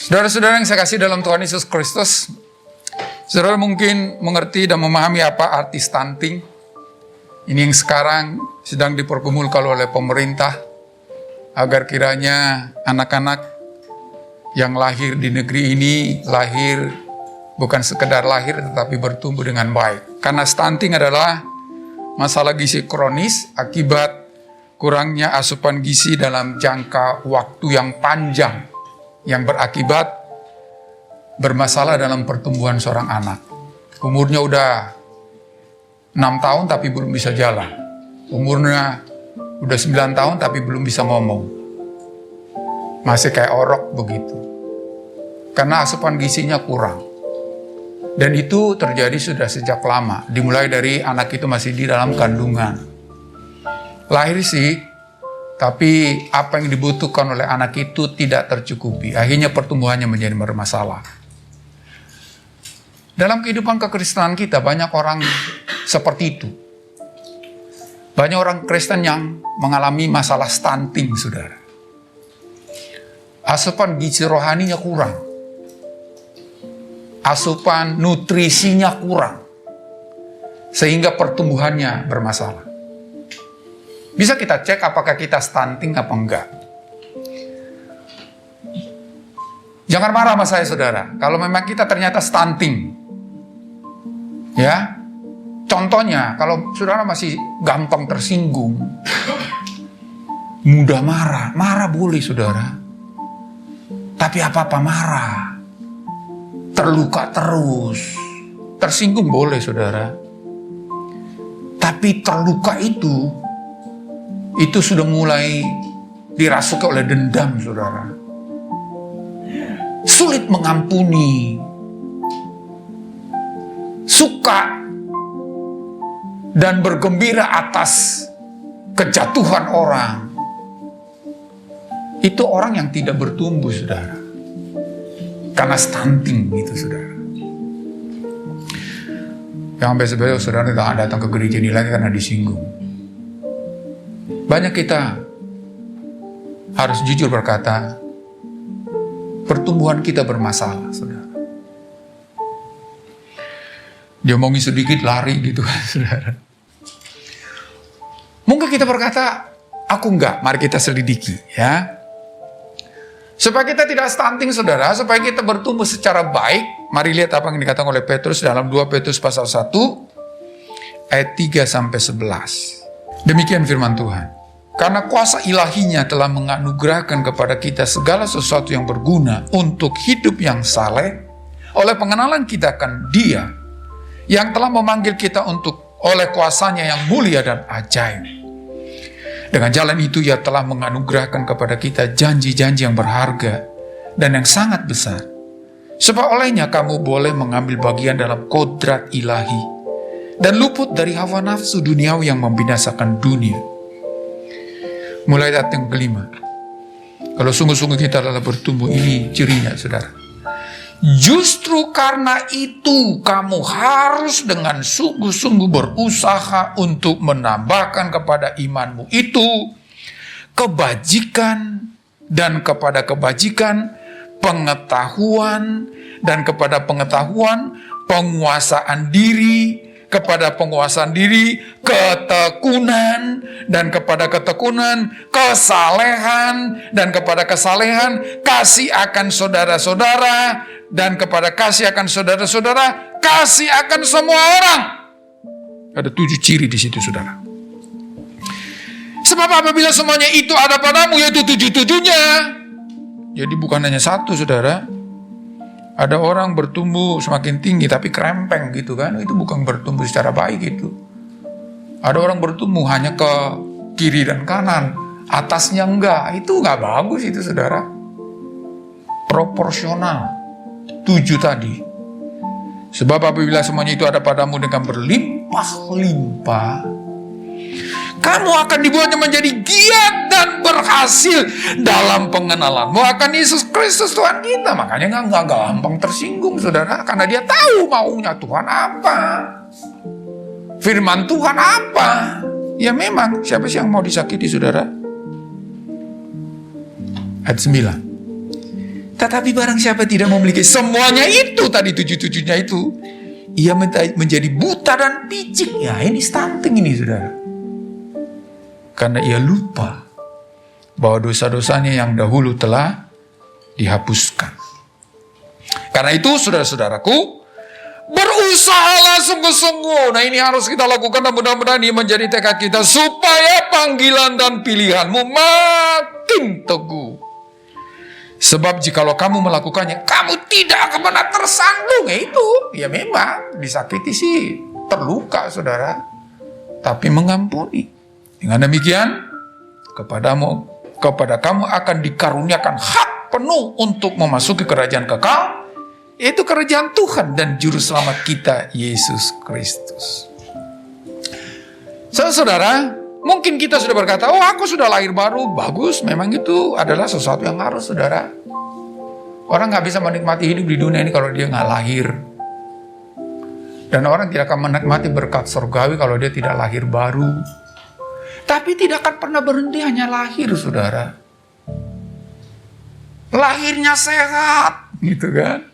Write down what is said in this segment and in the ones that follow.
Saudara-saudara yang saya kasih dalam Tuhan Yesus Kristus, saudara mungkin mengerti dan memahami apa arti stunting. Ini yang sekarang sedang dipergumulkan oleh pemerintah, agar kiranya anak-anak yang lahir di negeri ini lahir bukan sekedar lahir tetapi bertumbuh dengan baik. Karena stunting adalah masalah gizi kronis akibat kurangnya asupan gizi dalam jangka waktu yang panjang, yang berakibat bermasalah dalam pertumbuhan seorang anak. Umurnya udah 6 tahun tapi belum bisa jalan. Umurnya udah 9 tahun tapi belum bisa ngomong. Masih kayak orok begitu. Karena asupan gizinya kurang. Dan itu terjadi sudah sejak lama. Dimulai dari anak itu masih di dalam kandungan. Lahir sih, tapi apa yang dibutuhkan oleh anak itu tidak tercukupi. Akhirnya pertumbuhannya menjadi bermasalah. Dalam kehidupan kekristenan kita banyak orang seperti itu. Banyak orang Kristen yang mengalami masalah stunting, saudara. Asupan gizi rohaninya kurang. Asupan nutrisinya kurang. Sehingga pertumbuhannya bermasalah. Bisa kita cek apakah kita stunting apa enggak. Jangan marah sama saya, saudara. Kalau memang kita ternyata stunting. Ya. Contohnya, kalau saudara masih gampang tersinggung, mudah marah. Marah boleh, saudara. Tapi apa-apa marah. Terluka terus. Tersinggung boleh, saudara. Tapi terluka itu sudah mulai dirasuki oleh dendam, saudara. Sulit mengampuni. Suka dan bergembira atas kejatuhan orang. Itu orang yang tidak bertumbuh, saudara. Karena stunting itu, saudara. Yang sampai sebenarnya saudara tidak datang ke gereja ini lagi karena disinggung. Banyak kita harus jujur berkata, pertumbuhan kita bermasalah, saudara. Diomongin sedikit lari gitu kan, saudara. Mungkin kita berkata, aku enggak, mari kita selidiki ya. Supaya kita tidak stunting, saudara, supaya kita bertumbuh secara baik, mari lihat apa yang dikatakan oleh Petrus dalam 2 Petrus pasal 1 ayat 3-11. Demikian firman Tuhan. Karena kuasa ilahinya telah menganugerahkan kepada kita segala sesuatu yang berguna untuk hidup yang saleh oleh pengenalan kita akan Dia yang telah memanggil kita untuk oleh kuasanya yang mulia dan ajaib. Dengan jalan itu Ia telah menganugerahkan kepada kita janji-janji yang berharga dan yang sangat besar, supaya olehnya kamu boleh mengambil bagian dalam kodrat ilahi dan luput dari hawa nafsu duniawi yang membinasakan dunia. Mulai ayat yang kelima. Kalau sungguh-sungguh kita adalah bertumbuh, ini cirinya, saudara. Justru karena itu kamu harus dengan sungguh-sungguh berusaha untuk menambahkan kepada imanmu itu kebajikan, dan kepada kebajikan pengetahuan, dan kepada pengetahuan penguasaan diri, kepada penguasaan diri ketekunan, dan kepada ketekunan kesalehan, dan kepada kesalehan kasih akan saudara-saudara, dan kepada kasih akan saudara-saudara kasih akan semua orang. Ada 7 ciri di situ, saudara. Sebab apabila semuanya itu ada padamu, yaitu 7-7-nya. Jadi bukan hanya satu, saudara. Ada orang bertumbuh semakin tinggi tapi kerempeng gitu kan. Itu bukan bertumbuh secara baik itu. Ada orang bertumbuh hanya ke kiri dan kanan, atasnya enggak. Itu enggak bagus itu, saudara. Proporsional. 7 tadi. Sebab apabila semuanya itu ada padamu dengan berlimpah-limpah, kamu akan dibuatnya menjadi giat dan berhasil dalam pengenalanmu akan Yesus Kristus Tuhan kita. Makanya nggak gampang tersinggung, saudara, karena dia tahu maunya Tuhan apa. Firman Tuhan apa? Ya memang, siapa sih yang mau disakiti, saudara? Ayat 9. Tetapi barang siapa tidak memiliki semuanya itu, tadi 7-7-nya itu, ia menjadi buta dan picik. Ya ini stunting ini, saudara. Karena ia lupa bahwa dosa-dosanya yang dahulu telah dihapuskan. Karena itu, saudara-saudaraku, berusahalah sungguh-sungguh. Nah ini harus kita lakukan dan mudah-mudahan ini menjadi tekad kita. Supaya panggilan dan pilihanmu makin teguh. Sebab jikalau kamu melakukannya, kamu tidak akan pernah tersandung. Ya itu, ya memang disakiti sih, terluka saudara. Tapi mengampuni. Dengan demikian, kepada kamu akan dikaruniakan hak penuh untuk memasuki kerajaan kekal, yaitu kerajaan Tuhan dan Juru Selamat kita, Yesus Kristus. Saudara, mungkin kita sudah berkata, oh aku sudah lahir baru. Bagus, memang itu adalah sesuatu yang harus, saudara. Orang gak bisa menikmati hidup di dunia ini kalau dia gak lahir. Dan orang tidak akan menikmati berkat surgawi kalau dia tidak lahir baru. Tapi tidak akan pernah berhenti hanya lahir, saudara. Lahirnya sehat, gitu kan.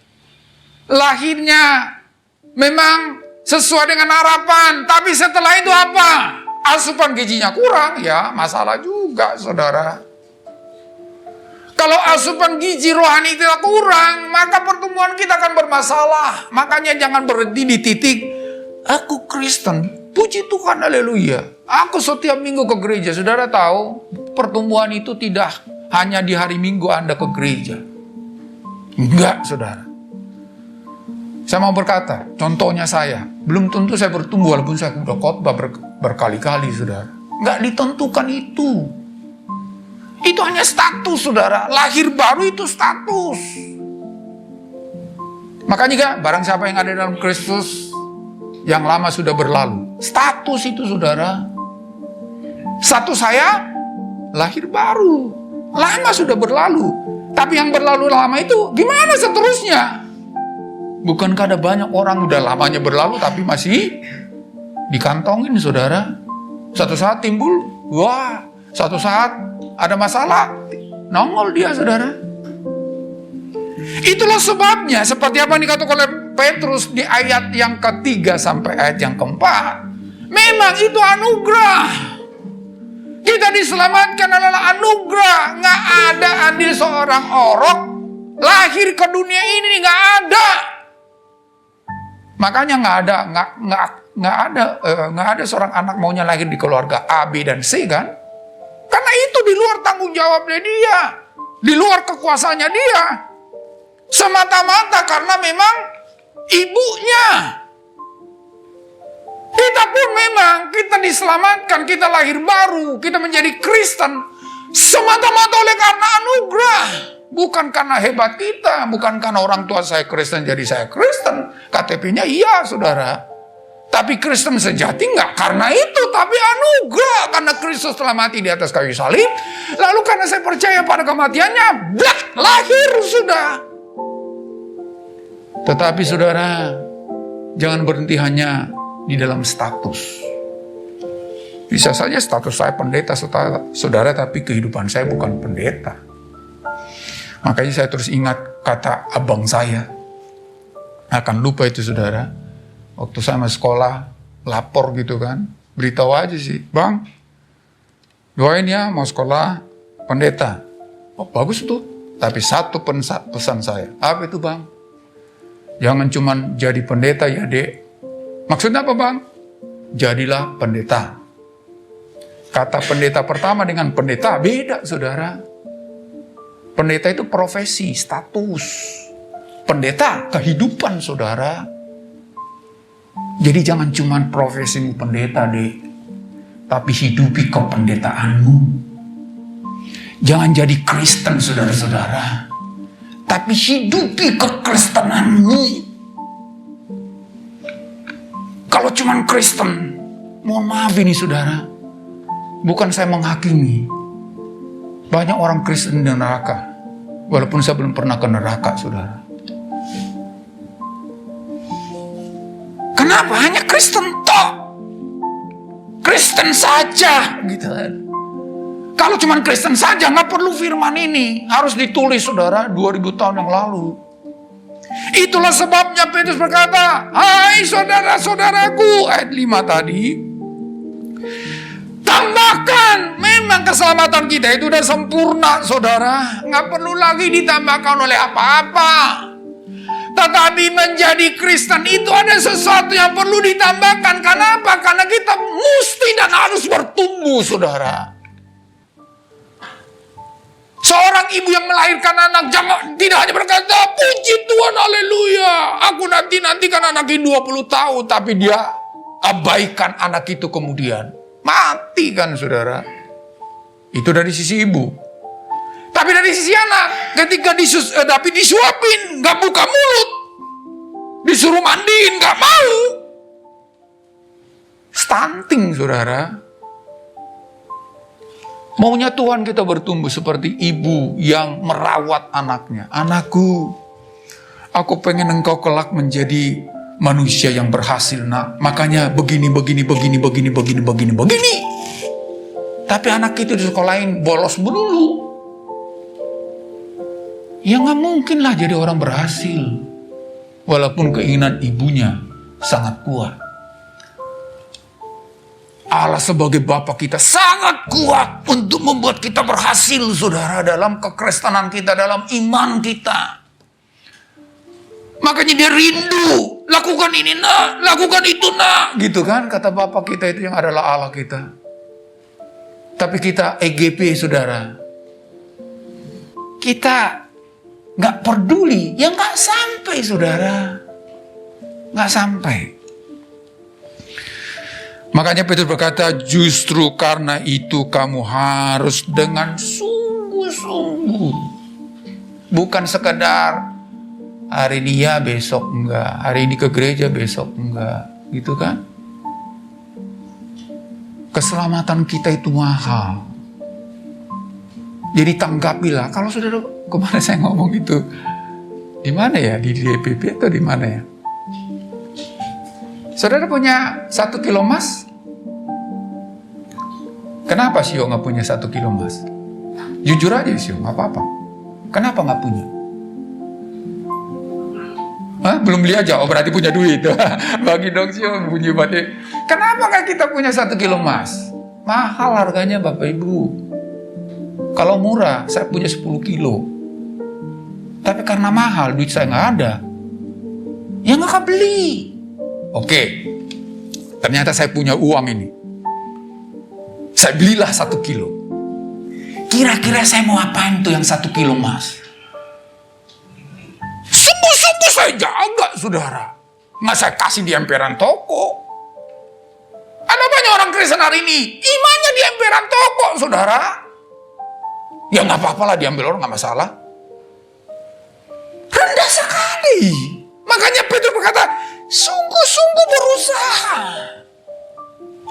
Lahirnya memang sesuai dengan harapan, tapi setelah itu apa? Asupan gizinya kurang, ya masalah juga, saudara. Kalau asupan gizi rohani tidak kurang, maka pertumbuhan kita akan bermasalah. Makanya jangan berhenti di titik, aku Kristen, puji Tuhan, haleluya. Aku setiap minggu ke gereja. Saudara tahu, pertumbuhan itu tidak hanya di hari Minggu Anda ke gereja. Enggak, saudara. Saya mau berkata, contohnya saya, belum tentu saya bertumbuh walaupun saya sudah khotbah berkali-kali, saudara. Nggak ditentukan itu. Itu hanya status, saudara. Lahir baru itu status. Makanya barang siapa yang ada dalam Kristus, yang lama sudah berlalu. Status itu, saudara. Status saya, lahir baru. Lama sudah berlalu. Tapi yang berlalu lama itu, gimana seterusnya? Bukankah ada banyak orang udah lamanya berlalu tapi masih dikantongin, saudara? Satu saat timbul, wah, satu saat ada masalah, nongol dia, saudara. Itulah sebabnya, seperti apa yang dikatakan oleh Petrus di ayat yang ketiga sampai ayat yang keempat. Memang itu anugerah. Kita diselamatkan adalah anugerah. Nggak ada andil seorang orok lahir ke dunia ini, nggak ada. Makanya nggak ada seorang anak maunya lahir di keluarga A, B, dan C, kan? Karena itu di luar tanggung jawabnya dia, di luar kekuasaannya dia, semata-mata karena memang ibunya. Kita pun memang kita diselamatkan, kita lahir baru, kita menjadi Kristen semata-mata oleh karena anugerah. Bukan karena hebat kita, bukan karena orang tua saya Kristen jadi saya Kristen. KTP-nya iya, saudara. Tapi Kristen sejati enggak karena itu, tapi anugerah. Karena Kristus telah mati di atas kayu salib. Lalu karena saya percaya pada kematiannya, blak, lahir sudah. Tetapi saudara, jangan berhenti hanya di dalam status. Bisa saja status saya pendeta, saudara, tapi kehidupan saya bukan pendeta. Makanya saya terus ingat kata abang saya. Akan lupa itu, saudara. Waktu saya masih sekolah, lapor gitu kan. Beritahu aja sih, bang, doain ya mau sekolah pendeta. Oh bagus tuh. Tapi satu pesan saya. Apa itu, bang? Jangan cuman jadi pendeta ya, dek. Maksudnya apa, bang? Jadilah pendeta. Kata pendeta pertama dengan pendeta beda, saudara. Pendeta itu profesi, status. Pendeta, kehidupan, saudara. Jadi jangan cuma profesimu pendeta, dek. Tapi hidupi kependetaanmu. Jangan jadi Kristen, saudara-saudara. Tapi hidupi kekristenanmu. Kalau cuma Kristen, mohon maaf ini, saudara. Bukan saya menghakimi. Banyak orang Kristen di neraka. Walaupun saya belum pernah ke neraka, saudara. Kenapa? Hanya Kristen toh. Kristen saja, gitu kan. Kalau cuma Kristen saja, nggak perlu firman ini. Harus ditulis, saudara, 2000 tahun yang lalu. Itulah sebabnya Petrus berkata, hai saudara-saudaraku, ayat 5 tadi, tambahkan, memang keselamatan kita itu udah sempurna, saudara. Nggak perlu lagi ditambahkan oleh apa-apa. Tetapi menjadi Kristen itu ada sesuatu yang perlu ditambahkan. Kenapa? Karena kita mesti dan harus bertumbuh, saudara. Seorang ibu yang melahirkan anak tidak hanya berkata, puji Tuhan, haleluya, aku nantikan anak ini 20 tahun. Tapi dia abaikan anak itu kemudian. Mati kan, saudara. Itu dari sisi ibu. Tapi dari sisi anak, ketika tapi disuapin, gak buka mulut. Disuruh mandiin, gak mau. Stunting, saudara. Maunya Tuhan kita bertumbuh seperti ibu yang merawat anaknya. Anakku, aku pengen engkau kelak menjadi manusia yang berhasil, nak. Makanya begini. Tapi anak itu di sekolahin bolos melulu. Ya gak mungkin lah jadi orang berhasil. Walaupun keinginan ibunya sangat kuat. Allah sebagai Bapa kita sangat kuat untuk membuat kita berhasil, saudara, dalam kekristenan kita, dalam iman kita. Makanya dia rindu, lakukan ini nak, lakukan itu nak. Gitu kan, kata Bapa kita itu yang adalah Allah kita. Tapi kita EGP, saudara. Kita gak peduli, ya gak sampai, saudara. Gak sampai. Makanya Petrus berkata, justru karena itu kamu harus dengan sungguh-sungguh. Bukan sekedar hari ini ya, besok enggak. Hari ini ke gereja, besok enggak. Gitu kan? Keselamatan kita itu mahal. Jadi tanggapilah. Kalau saudara, kemarin saya ngomong itu, di mana ya? Di DPP atau di mana ya? Saudara punya 1 kilo emas? Kenapa Sio nggak punya 1 kilo emas? Jujur aja Sio, nggak apa-apa. Kenapa nggak punya? Hah? Belum beli aja, oh berarti punya duit. Bagi dong Sio, bunyi batik. Kenapa nggak kita punya 1 kilo emas? Mahal harganya Bapak Ibu. Kalau murah, saya punya 10 kilo. Tapi karena mahal, duit saya nggak ada. Ya nggak beli. Oke, ternyata saya punya uang ini. Saya belilah 1 kilo. Kira-kira saya mau apain tuh yang 1 kilo emas? Sungguh-sungguh saya jaga, saudara. Nggak saya kasih di emperan toko. Ada banyak orang Kristen hari ini, imannya di emperan toko, saudara. Ya nggak apa-apa lah, diambil orang nggak masalah. Rendah sekali. Makanya Petrus berkata, sungguh-sungguh berusaha.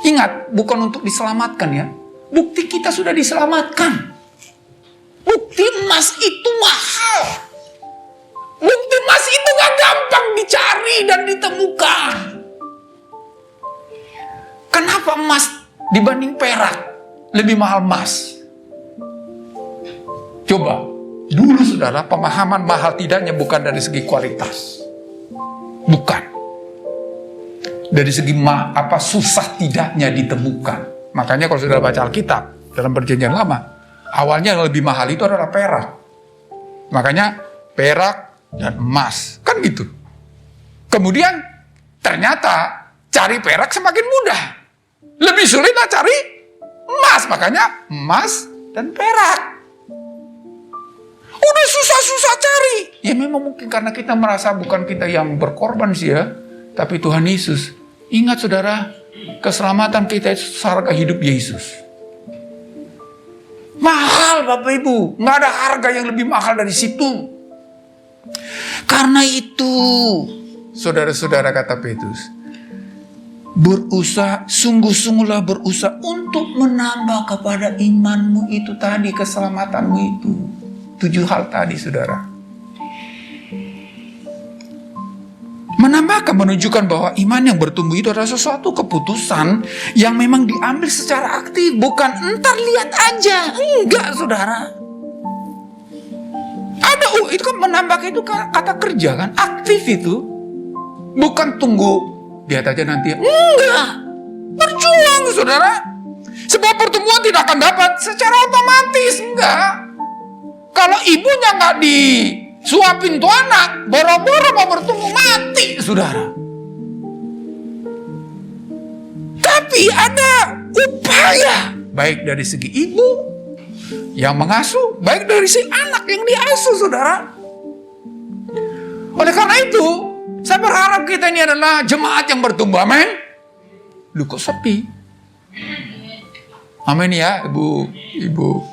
Ingat, bukan untuk diselamatkan ya. Bukti kita sudah diselamatkan. Bukti emas itu mahal. Bukti emas itu gak gampang dicari dan ditemukan. Kenapa emas dibanding perak lebih mahal emas? Coba, dulu saudara, pemahaman mahal tidaknya bukan dari segi kualitas. Bukan. Dari segi susah tidaknya ditemukan. Makanya kalau saudara baca Alkitab dalam Perjanjian Lama, awalnya yang lebih mahal itu adalah perak. Makanya perak dan emas, kan gitu. Kemudian ternyata cari perak semakin mudah. Lebih sulit cari emas, makanya emas dan perak. Udah susah-susah cari. Ya memang mungkin karena kita merasa bukan kita yang berkorban sih ya, tapi Tuhan Yesus. Ingat saudara, keselamatan kita itu harga hidup Yesus. Mahal Bapak Ibu, nggak ada harga yang lebih mahal dari situ. Karena itu, saudara-saudara, kata Petrus, berusaha, sungguh-sungguhlah berusaha untuk menambah kepada imanmu itu tadi, keselamatanmu itu. 7 hal tadi, saudara. Menambahkan menunjukkan bahwa iman yang bertumbuh itu adalah sesuatu keputusan yang memang diambil secara aktif, bukan entar lihat aja. Enggak, saudara. Ada, itu kan menambahkan itu kata kerja kan, aktif itu. Bukan tunggu, lihat aja nanti. Enggak, berjuang, saudara. Sebab pertemuan tidak akan dapat secara otomatis, enggak. Kalau ibunya nggak disuapin tuh anak, boro-boro mau bertumbuh, mati, saudara. Tapi ada upaya, baik dari segi ibu yang mengasuh, baik dari si anak yang diasuh, saudara. Oleh karena itu, saya berharap kita ini adalah jemaat yang bertumbuh, amin. Lu kok sepi? Amin ya, ibu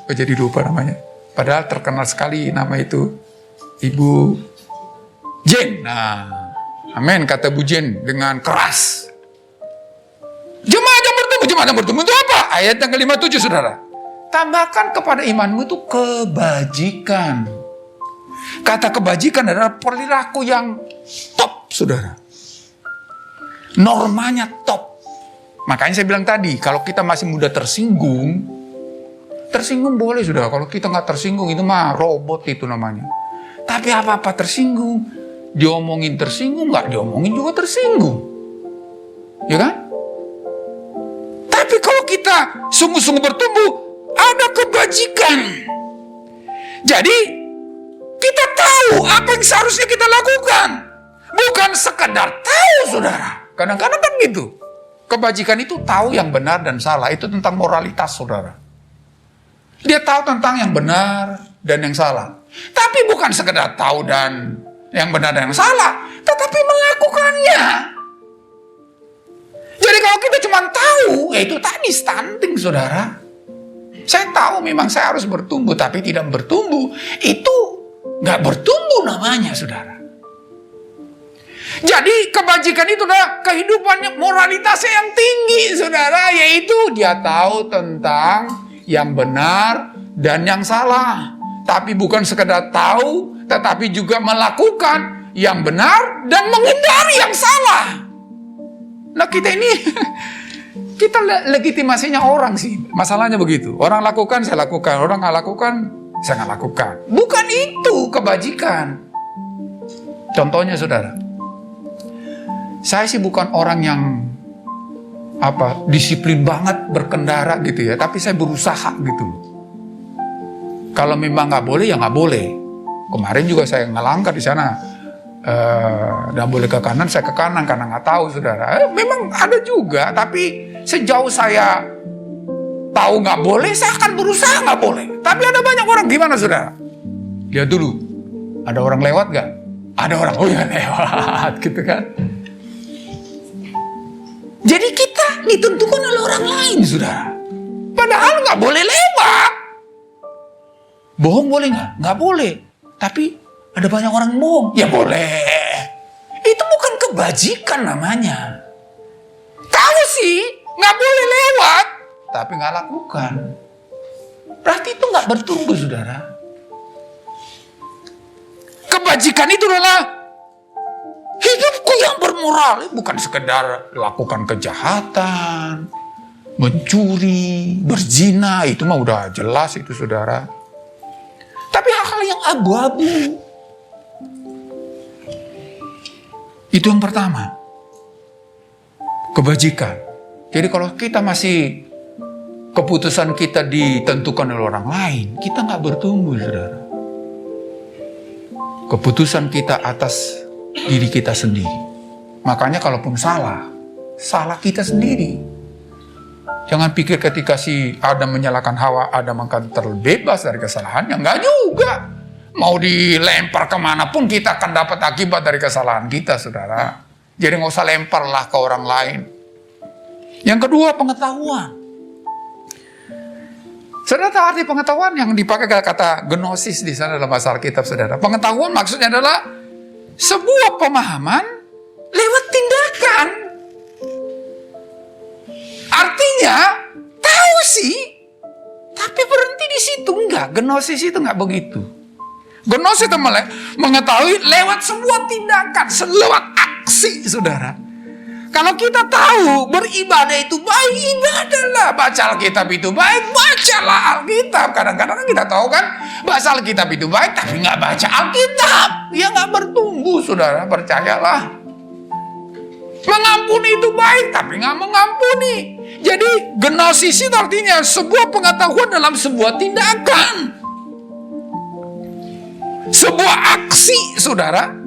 jadi lupa namanya. Padahal terkenal sekali nama itu, Ibu Jen. Nah, amin, kata Bu Jen dengan keras. Jemaat yang bertumbuh itu apa? Ayat yang ke-57, saudara. Tambahkan kepada imanmu itu kebajikan. Kata kebajikan adalah perilaku yang top, saudara. Normanya top. Makanya saya bilang tadi, kalau kita masih muda tersinggung boleh, saudara. Kalau kita nggak tersinggung, itu mah robot itu namanya. Tapi apa-apa tersinggung, diomongin tersinggung, nggak diomongin juga tersinggung. Ya kan? Tapi kalau kita sungguh-sungguh bertumbuh, ada kebajikan. Jadi, kita tahu apa yang seharusnya kita lakukan. Bukan sekedar tahu, saudara. Kadang-kadang kan gitu. Kebajikan itu tahu yang benar dan salah. Itu tentang moralitas, saudara. Dia tahu tentang yang benar dan yang salah. Tapi bukan sekedar tahu dan yang benar dan yang salah, tetapi melakukannya. Jadi kalau kita cuma tahu, itu tadi stunting, saudara. Saya tahu memang saya harus bertumbuh, tapi tidak bertumbuh. Itu nggak bertumbuh namanya, saudara. Jadi kebajikan itu adalah kehidupannya, moralitasnya yang tinggi, saudara. Yaitu dia tahu tentang yang benar dan yang salah. Tapi bukan sekedar tahu, tetapi juga melakukan yang benar dan menghindari yang salah. Nah kita ini, kita legitimasinya orang sih. Masalahnya begitu. Orang lakukan, saya lakukan. Orang nggak lakukan, saya nggak lakukan. Bukan itu kebajikan. Contohnya, saudara. Saya sih bukan orang yang disiplin banget berkendara gitu ya. Tapi saya berusaha gitu. Kalau memang nggak boleh, ya nggak boleh. Kemarin juga saya ngelangkah di sana. Nggak boleh ke kanan, saya ke kanan karena nggak tahu, saudara. Memang ada juga, tapi sejauh saya tahu nggak boleh, saya akan berusaha nggak boleh. Tapi ada banyak orang, gimana, saudara? Lihat dulu, ada orang lewat nggak? Ada orang, oh ya lewat, gitu kan? Jadi kita ditentukan oleh orang lain, saudara. Padahal nggak boleh lewat. Bohong boleh nggak? Nggak boleh. Tapi ada banyak orang bohong. Ya boleh. Itu bukan kebajikan namanya. Kamu sih nggak boleh lewat, tapi nggak lakukan. Berarti itu nggak bertumbuh, saudara. Kebajikan itu adalah hidupku yang bermoral. Bukan sekedar lakukan kejahatan, mencuri, berzina. Itu mah udah jelas itu, saudara. Tapi hal-hal yang abu-abu. Itu yang pertama. Kebajikan. Jadi kalau kita masih keputusan kita ditentukan oleh orang lain, kita nggak bertumbuh, saudara. Keputusan kita atas diri kita sendiri. Makanya kalaupun salah kita sendiri. Jangan pikir ketika si Adam menyalahkan Hawa, Adam akan terbebas dari kesalahannya. Enggak juga. Mau dilempar kemanapun kita akan dapat akibat dari kesalahan kita, saudara. Jadi nggak usah lemparlah ke orang lain. Yang kedua, pengetahuan. Saudara tahu arti pengetahuan yang dipakai kata gnosis di sana dalam bahasa Alkitab, saudara. Pengetahuan maksudnya adalah sebuah pemahaman lewat tindakan. Artinya, tahu sih, tapi berhenti di situ. Enggak, gnosis itu enggak begitu. Gnosis itu mengetahui lewat sebuah tindakan, lewat aksi, saudara. Kalau kita tahu beribadah itu baik, ibadahlah. Baca Alkitab itu baik, bacalah Alkitab. Kadang-kadang kita tahu kan, baca Alkitab itu baik, tapi nggak baca Alkitab. Ya nggak bertumbuh, saudara, percayalah. Mengampuni itu baik, tapi nggak mengampuni. Jadi gnosis itu artinya sebuah pengetahuan dalam sebuah tindakan. Sebuah aksi, saudara.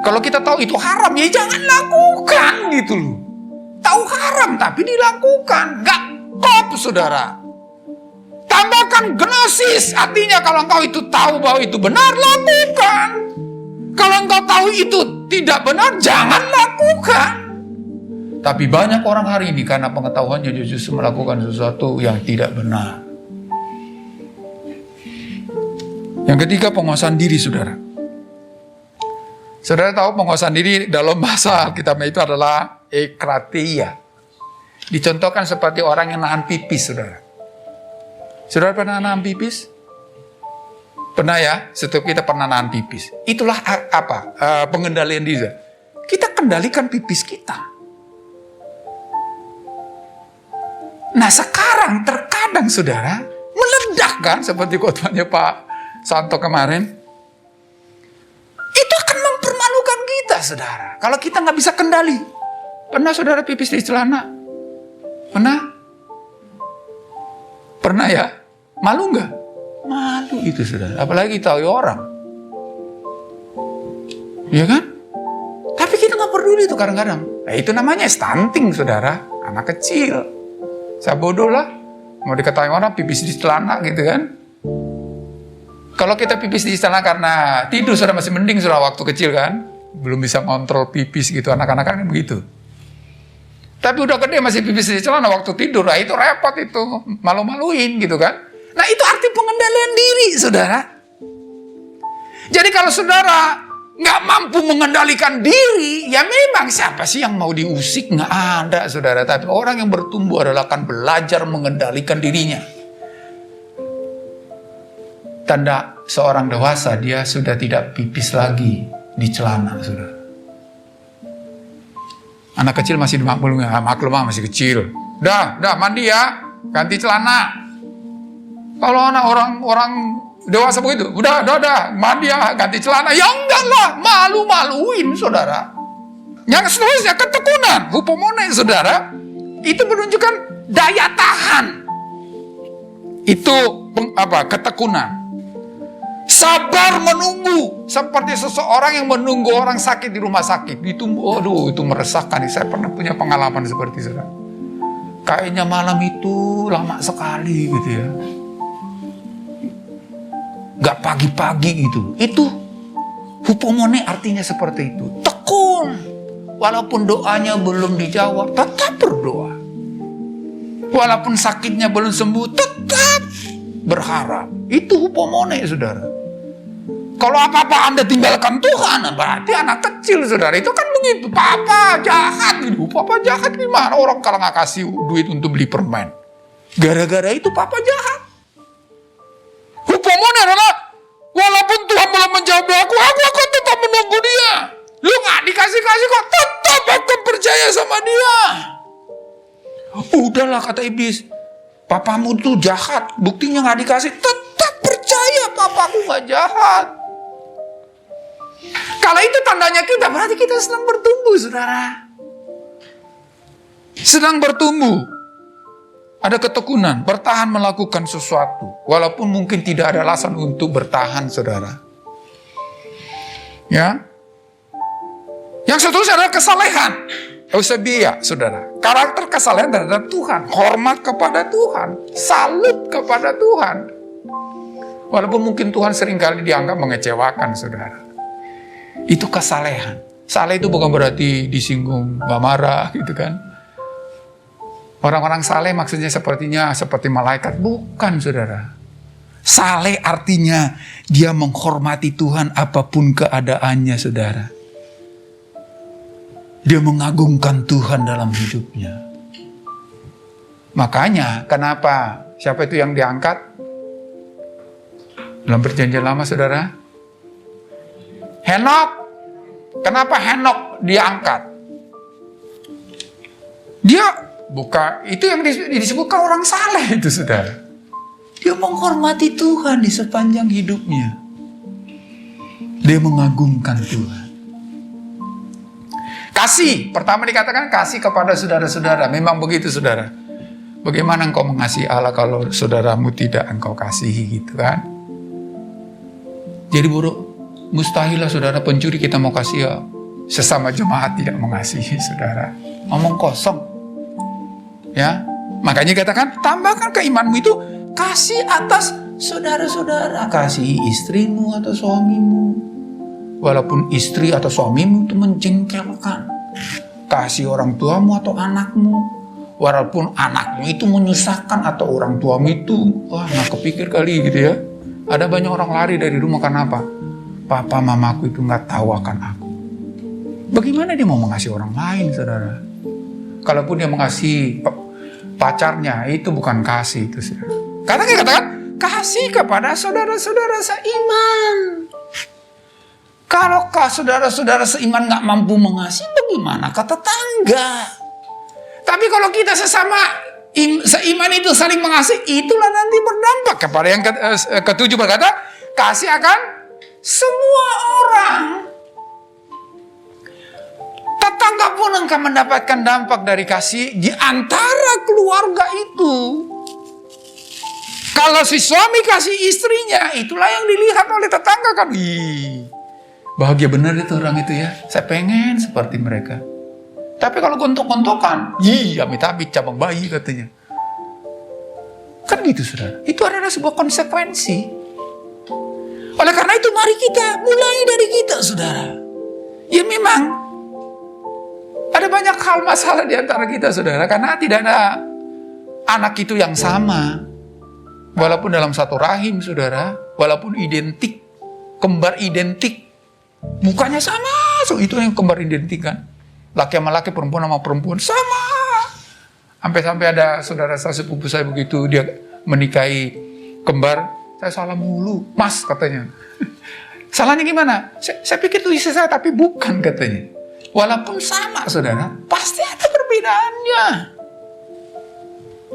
Kalau kita tahu itu haram, ya jangan lakukan gitu loh. Tahu haram tapi dilakukan, gak kop, saudara. Tambahkan gnosis, artinya kalau engkau itu tahu bahwa itu benar, lakukan. Kalau engkau tahu itu tidak benar, jangan lakukan. Tapi banyak orang hari ini karena pengetahuannya justru melakukan sesuatu yang tidak benar. Yang ketiga, penguasaan diri, saudara. Saudara tahu penguasaan diri dalam bahasa Alkitab itu adalah ekrateia. Dicontohkan seperti orang yang nahan pipis, saudara. Saudara pernah nahan pipis? Pernah ya? Setiap kita pernah nahan pipis. Itulah apa? Pengendalian diri. Kita kendalikan pipis kita. Nah sekarang terkadang, saudara, meledak kan? Seperti khotbahnya Pak Santo kemarin. Itu akan mempermalukan kita, saudara. Kalau kita nggak bisa kendali. Pernah saudara pipis di celana? Pernah? Pernah ya? Malu nggak? Malu itu, saudara. Apalagi tahu orang. Iya kan? Tapi kita nggak peduli itu kadang-kadang. Nah, itu namanya stunting, saudara. Anak kecil. Saya bodoh lah. Mau diketahui orang pipis di celana gitu kan. Kalau kita pipis di istana karena tidur sudah masih mending sudah waktu kecil kan. Belum bisa kontrol pipis gitu, anak-anak kan begitu. Tapi udah gede masih pipis di celana waktu tidur, nah itu repot itu. Malu-maluin gitu kan. Nah itu arti pengendalian diri, saudara. Jadi kalau saudara nggak mampu mengendalikan diri, ya memang siapa sih yang mau diusik? Nggak ada, saudara. Tapi orang yang bertumbuh adalah akan belajar mengendalikan dirinya. Tanda seorang dewasa, dia sudah tidak pipis lagi di celana, saudara. Anak kecil masih maklum masih kecil. Dah mandi ya, ganti celana. Kalau anak orang dewasa begitu, udah mandi ya, ganti celana. Ya enggak lah, malu-maluin, saudara. Yang seterusnya ketekunan, hupomone, saudara. Itu menunjukkan daya tahan. Itu ketekunan. Sabar menunggu, seperti seseorang yang menunggu orang sakit di rumah sakit. Itu meresahkan. Saya pernah punya pengalaman seperti itu. Kayaknya malam itu lama sekali gitu ya. Gak pagi-pagi gitu. Itu hupomone artinya seperti itu. Tekun. Walaupun doanya belum dijawab, tetap berdoa. Walaupun sakitnya belum sembuh, tetap berharap. Itu hupomone, saudara. Kalau apa-apa Anda tinggalkan Tuhan, berarti anak kecil, saudara. Itu kan begitu. Papa jahat gitu. Papa jahat gimana? Orang kalau nggak kasih duit untuk beli permen. Gara-gara itu papa jahat. Hupomone adalah, walaupun Tuhan belum menjawab doaku, aku tetap menunggu dia. Lu nggak dikasih-kasih kok, tetap aku percaya sama dia. Udahlah, kata iblis. Papamu tuh jahat, buktinya nggak dikasih. Tetap percaya papaku nggak jahat. Kalau itu tandanya kita, berarti kita sedang bertumbuh, saudara. Sedang bertumbuh. Ada ketekunan, bertahan melakukan sesuatu. Walaupun mungkin tidak ada alasan untuk bertahan, saudara. Ya. Yang seterusnya adalah kesalehan. Eusebia, saudara. Karakter kesalehan terhadap Tuhan. Hormat kepada Tuhan. Salut kepada Tuhan. Walaupun mungkin Tuhan seringkali dianggap mengecewakan, saudara. Itu kesalehan. Saleh itu bukan berarti disinggung, gak marah gitu kan. Orang-orang saleh maksudnya seperti malaikat. Bukan, saudara. Saleh artinya dia menghormati Tuhan apapun keadaannya, saudara. Dia mengagungkan Tuhan dalam hidupnya. Makanya kenapa? Siapa itu yang diangkat? Dalam perjanjian lama, saudara? Henok. Kenapa Henok diangkat? Dia bukan, itu yang disebutkan orang saleh itu, saudara. Dia menghormati Tuhan di sepanjang hidupnya. Dia mengagungkan Tuhan. Kasih, pertama dikatakan kasih kepada saudara-saudara. Memang begitu, saudara. Bagaimana engkau mengasihi Allah kalau saudaramu tidak engkau kasihi, gitu kan? Jadi mustahil lah saudara pencuri kita mau kasih ya. Sesama jemaat tidak mengasihi, saudara. Ngomong kosong. Ya, makanya katakan tambahkan keimanmu itu kasih atas saudara-saudara. Kasih istrimu atau suamimu. Walaupun istri atau suamimu itu menjengkelkan. Kasih orang tuamu atau anakmu. Walaupun anakmu itu menyusahkan atau orang tuamu itu, wah nggak kepikir kali gitu ya. Ada banyak orang lari dari rumah karena apa? Papa mamaku itu nggak tahu akan aku. Bagaimana dia mau mengasihi orang lain, saudara? Kalaupun dia mengasihi pacarnya, itu bukan kasih itu, saudara. Karena dia katakan kasih kepada saudara-saudara seiman. Kalau saudara-saudara seiman nggak mampu mengasihi, bagaimana ke tetangga? Tapi kalau kita sesama seiman itu saling mengasihi, itulah nanti berdampak kepada yang ketujuh berkata, kasih akan semua orang. Tetangga pun akan mendapatkan dampak dari kasih di antara keluarga itu. Kalau si suami kasih istrinya, itulah yang dilihat oleh tetangga kan. Bahagia benar itu orang itu ya. Saya pengen seperti mereka. Tapi kalau gontok-gontokan, amit-amit cabang bayi katanya. Kan gitu, saudara. Itu adalah sebuah konsekuensi. Oleh karena itu mari kita mulai dari kita, saudara. Ya memang ada banyak hal masalah di antara kita, saudara. Karena tidak ada anak itu yang sama. Walaupun dalam satu rahim, saudara. Walaupun identik. Kembar identik. Mukanya sama, so itu yang kembar identik kan. Laki sama laki, perempuan sama perempuan sama. Sampai ada saudara saya sepupu saya begitu dia menikahi kembar, saya salah mulu, mas katanya. Salahnya gimana? Saya pikir itu istri saya tapi bukan katanya. Walaupun sama saudara, pasti ada perbedaannya.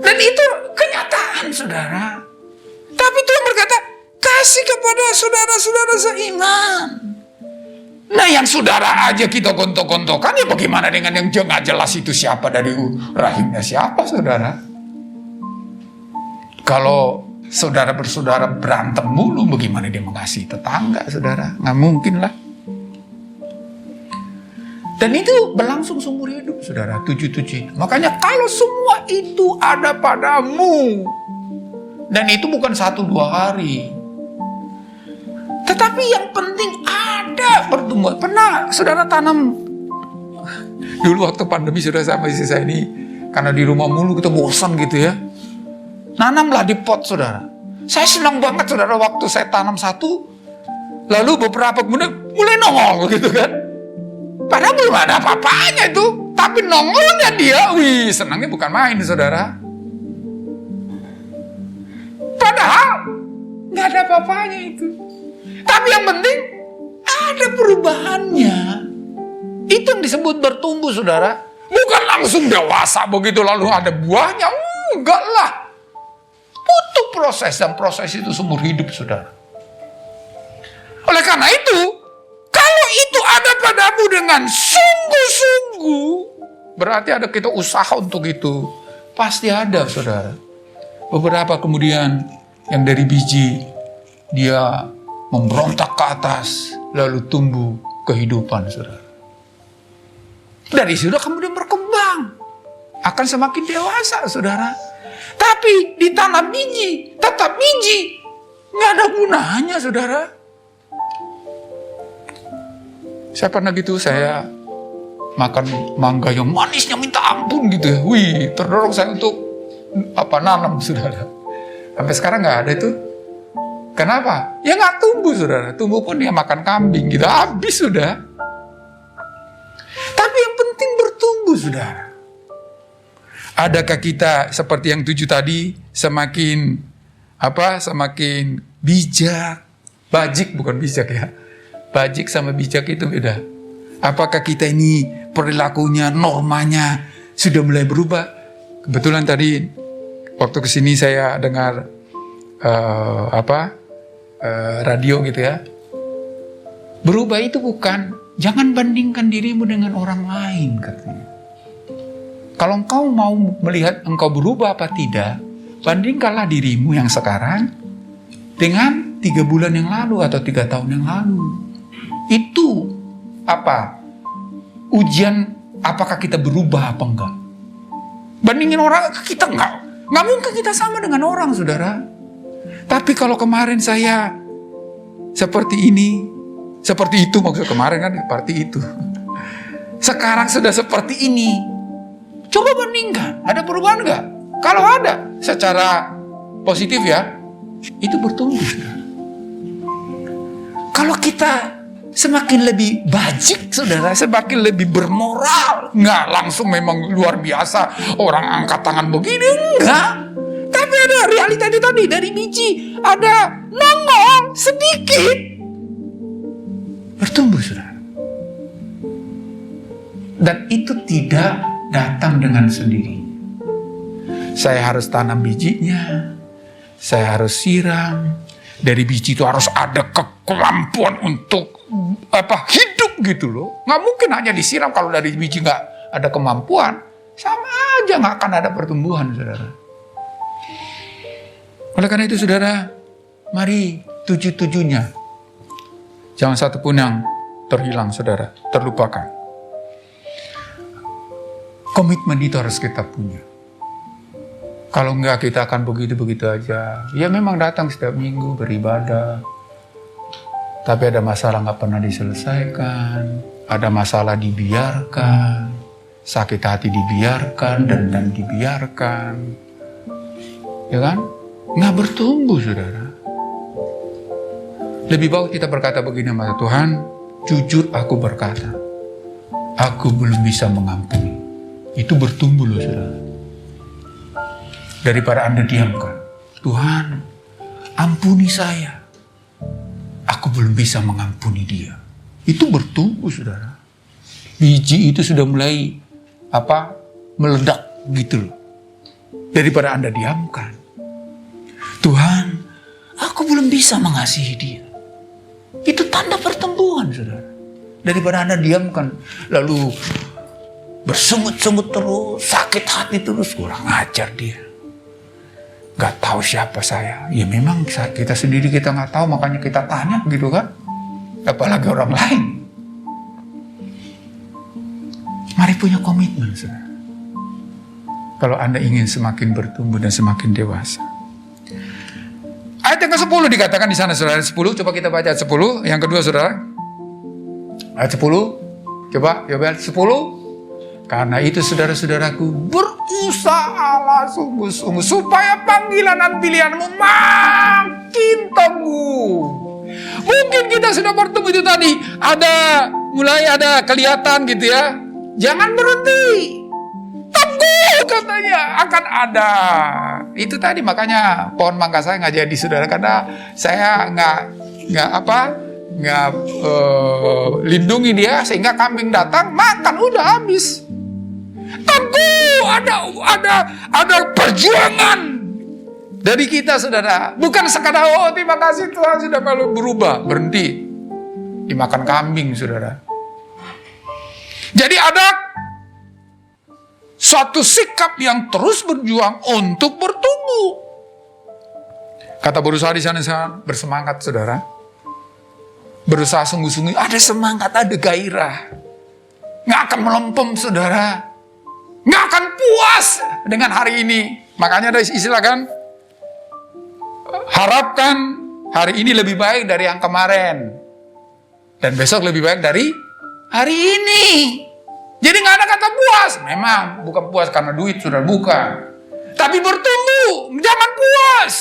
Dan itu kenyataan saudara. Tapi Tuhan berkata, kasih kepada saudara-saudara seiman. Nah yang saudara aja kita gontok-gontokan, ya bagaimana dengan yang nggak jelas itu siapa dari rahimnya siapa saudara? Kalau saudara bersaudara berantem mulu, bagaimana dia mengasihi tetangga saudara? Nggak mungkin lah. Dan itu berlangsung seumur hidup saudara, 7-7. Makanya kalau semua itu ada padamu, dan itu bukan 1-2 hari, tetapi yang penting ada pertumbuhan. Pernah saudara tanam, dulu waktu pandemi saudara sama istri saya ini, karena di rumah mulu kita bosan gitu ya, nanamlah di pot saudara. Saya senang banget saudara waktu saya tanam satu, lalu beberapa kemudian mulai nongol gitu kan. Padahal belum ada apa-apanya itu, tapi nongolnya dia, wih senangnya bukan main saudara. Padahal nggak ada apa-apanya itu. Tapi yang penting ada perubahannya. Itu yang disebut bertumbuh saudara. Bukan langsung dewasa begitu lalu ada buahnya. Enggak lah. Butuh proses, dan proses itu seumur hidup saudara. Oleh karena itu, kalau itu ada padamu dengan sungguh-sungguh, berarti ada kita usaha untuk itu. Pasti ada saudara. Beberapa kemudian yang dari biji, dia memberontak ke atas, lalu tumbuh kehidupan, saudara. Dari situ kemudian berkembang, akan semakin dewasa, saudara. Tapi ditanam biji, tetap biji, nggak ada gunanya, saudara. Saya pernah gitu, saya makan mangga yang manisnya minta ampun gitu ya. Wih, terdorong saya untuk nanam, saudara. Sampai sekarang nggak ada itu. Kenapa? Ya nggak tumbuh saudara. Tumbuh pun dia makan kambing gitu. Habis sudah. Tapi yang penting bertumbuh saudara. Adakah kita seperti yang 7 tadi semakin bijak. Bajik bukan bijak ya. Bajik sama bijak itu beda. Apakah kita ini perilakunya, normanya sudah mulai berubah? Kebetulan tadi waktu kesini saya dengar radio gitu ya. Berubah itu bukan, jangan bandingkan dirimu dengan orang lain katanya. Kalau engkau mau melihat engkau berubah apa tidak, bandingkanlah dirimu yang sekarang dengan 3 bulan yang lalu atau 3 tahun yang lalu. Itu ujian apakah kita berubah apa enggak. Bandingin orang, kita enggak mungkin kita sama dengan orang, saudara. Tapi kalau kemarin saya seperti ini, seperti itu, maksud kemarin kan seperti itu, sekarang sudah seperti ini, coba bandingkan, ada perubahan enggak? Kalau ada, secara positif ya, itu bertumbuh, saudara. Kalau kita semakin lebih bajik, saudara, semakin lebih bermoral, nggak langsung memang luar biasa, orang angkat tangan begini, enggak. Tapi ada realita itu tadi, dari biji, ada nongol sedikit, bertumbuh, saudara. Dan itu tidak datang dengan sendiri. Saya harus tanam bijinya, saya harus siram. Dari biji itu harus ada kemampuan untuk hidup gitu loh. Nggak mungkin hanya disiram. Kalau dari biji nggak ada kemampuan, sama aja nggak akan ada pertumbuhan, saudara. Oleh karena itu, saudara, mari 7-7-nya jangan satu pun yang terhilang, saudara, terlupakan. Komitmen itu harus kita punya. Kalau enggak, kita akan begitu-begitu aja. Ya memang datang setiap minggu beribadah, tapi ada masalah nggak pernah diselesaikan, ada masalah dibiarkan, sakit hati dibiarkan, dan dibiarkan, ya kan? Nggak bertumbuh, saudara. Lebih baik kita berkata begini sama Tuhan, jujur aku berkata, aku belum bisa mengampuni. Itu bertumbuh loh, saudara. Daripada Anda diamkan, Tuhan, ampuni saya, aku belum bisa mengampuni dia. Itu bertumbuh, saudara. Biji itu sudah mulai meledak gitu loh. Daripada Anda diamkan, Tuhan, aku belum bisa mengasihi dia. Itu tanda pertumbuhan, saudara. Daripada Anda diamkan, lalu bersungut-sungut terus, sakit hati terus, kurang ajar dia. Gak tahu siapa saya. Ya memang kita sendiri kita gak tahu, makanya kita tanya gitu kan. Apalagi orang lain. Mari punya komitmen, saudara. Kalau Anda ingin semakin bertumbuh dan semakin dewasa. Ayat yang ke-10 dikatakan di sana, saudara. 10, coba kita baca ayat 10. Yang kedua, saudara. Ayat 10. Coba ayat 10. Karena itu, saudara-saudaraku, berusahalah sungguh-sungguh supaya panggilan dan pilihanmu makin teguh. Mungkin kita sudah bertemu itu tadi, mulai ada kelihatan gitu ya. Jangan berhenti, teguh katanya akan ada. Itu tadi makanya pohon mangga saya nggak jadi, saudara, karena saya nggak lindungi dia sehingga kambing datang makan udah habis. Teguh, ada perjuangan dari kita, saudara. Bukan sekadar terima kasih Tuhan sudah malu berubah, berhenti dimakan kambing, saudara. Jadi ada suatu sikap yang terus berjuang untuk bertumbuh. Kata berusaha di sana bersemangat, saudara. Berusaha sungguh-sungguh, ada semangat, ada gairah. Nggak akan melempem, saudara. Nggak akan puas dengan hari ini. Makanya ada istilah kan, harapkan hari ini lebih baik dari yang kemarin. Dan besok lebih baik dari hari ini. Jadi nggak ada kata puas. Memang bukan puas karena duit, sudah bukan. Tapi bertumbuh, jangan puas.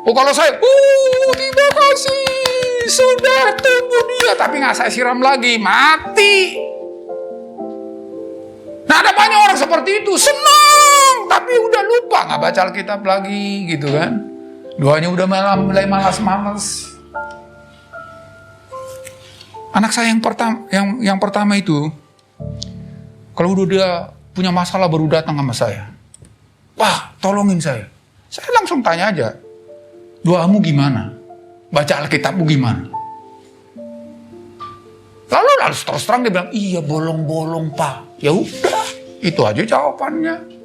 Oh kalau saya, terima kasih, sudah tumbuh dia, tapi nggak saya siram lagi, mati. Nah ada banyak orang seperti itu, senang, tapi udah lupa, nggak baca Alkitab lagi, gitu kan. Doanya udah mulai malas-malas. Anak saya yang pertama itu, kalau udah dia punya masalah baru datang sama saya. Wah, tolongin saya. Saya langsung tanya aja, doamu gimana? Baca Alkitabmu gimana? Lalu terus terang dia bilang, iya bolong-bolong Pak. Ya udah, itu aja jawabannya.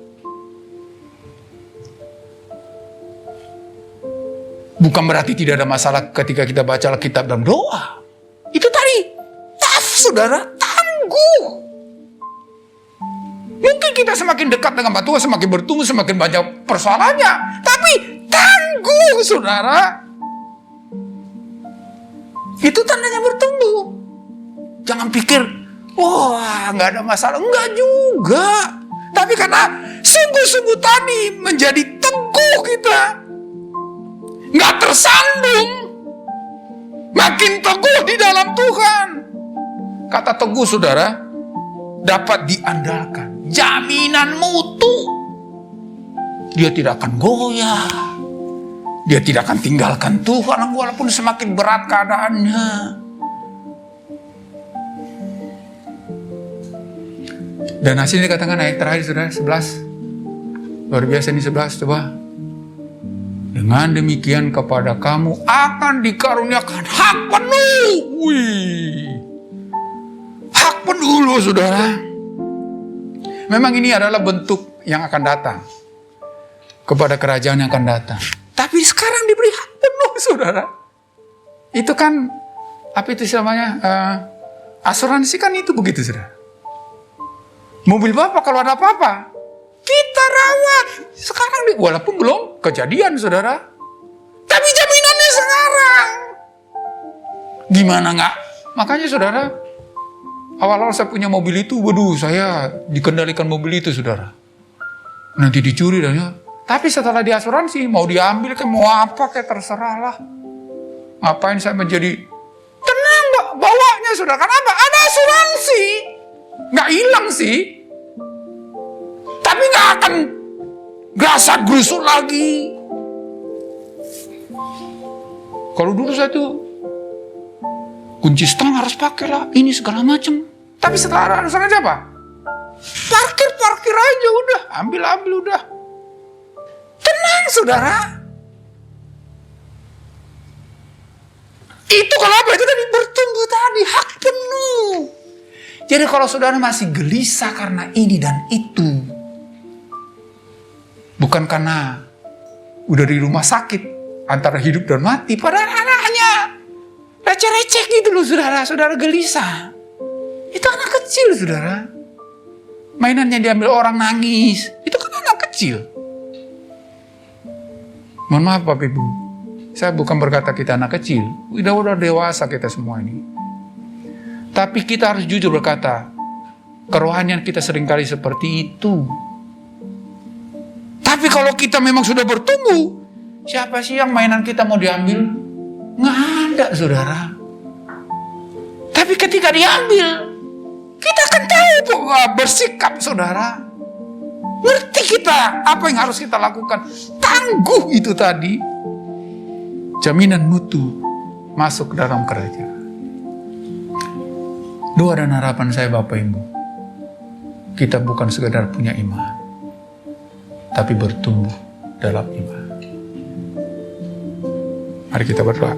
Bukan berarti tidak ada masalah ketika kita baca Alkitab dan doa. Itu tadi, saudara, tangguh. Mungkin kita semakin dekat dengan Tuhan, semakin bertumbuh, semakin banyak persoalannya. Tapi tangguh, saudara. Itu tandanya bertumbuh. Jangan pikir, wah nggak ada masalah. Enggak juga. Tapi karena sungguh-sungguh tadi menjadi teguh kita. Nggak tersandung. Makin teguh di dalam Tuhan. Kata teguh, saudara, dapat diandalkan. Jaminan mutu. Dia tidak akan goyah. Dia tidak akan tinggalkan Tuhan walaupun semakin berat keadaannya. Dan hasilnya dikatakan ayat terakhir, saudara, 11. Luar biasa ini 11, coba. Dengan demikian kepada kamu akan dikaruniakan hak penuh. Wih. Hak penuh loh, saudara. Memang ini adalah bentuk yang akan datang. Kepada kerajaan yang akan datang. Tapi sekarang diberi hak penuh, saudara. Itu kan, apa itu namanya? Asuransi kan itu begitu, saudara. Mobil Bapak kalau ada apa-apa, kita rawat. Sekarang, walaupun belum kejadian, saudara. Tapi jaminannya sekarang. Gimana nggak? Makanya, saudara, awal-awal saya punya mobil itu, waduh, saya dikendalikan mobil itu, saudara. Nanti dicuri dan ya. Tapi setelah diasuransi, mau diambil ke mau apa kayak terserah lah. Ngapain saya menjadi tenang bawanya, saudara? Kenapa? Ada asuransi. Nggak hilang sih. Tapi nggak akan gerasa gerusuk lagi. Kalau dulu saya tuh kunci stang harus pakai lah. Ini segala macam. Tapi setelah ada asuransi apa? Parkir aja udah. Ambil udah. Tenang, saudara. Itu kalau apa? Itu tadi bertumbuh tadi. Hak penuh. Jadi kalau saudara masih gelisah karena ini dan itu. Bukan karena udah di rumah sakit. Antara hidup dan mati. Padahal anaknya receh-receh gitu loh, saudara. Saudara gelisah. Itu anak kecil, saudara. Mainannya diambil orang nangis. Itu kan anak kecil. Mohon maaf Bapak Ibu, saya bukan berkata kita anak kecil, udah dewasa kita semua ini. Tapi kita harus jujur berkata, kerohanian kita seringkali seperti itu. Tapi kalau kita memang sudah bertumbuh, siapa sih yang mainan kita mau diambil? Nggak ada, saudara. Tapi ketika diambil, kita akan tahu bersikap, saudara. Ngerti kita apa yang harus kita lakukan. Tangguh itu tadi. Jaminan mutu masuk ke dalam kerajaan. Doa dan harapan saya Bapak Ibu. Kita bukan sekedar punya iman. Tapi bertumbuh dalam iman. Mari kita berdoa.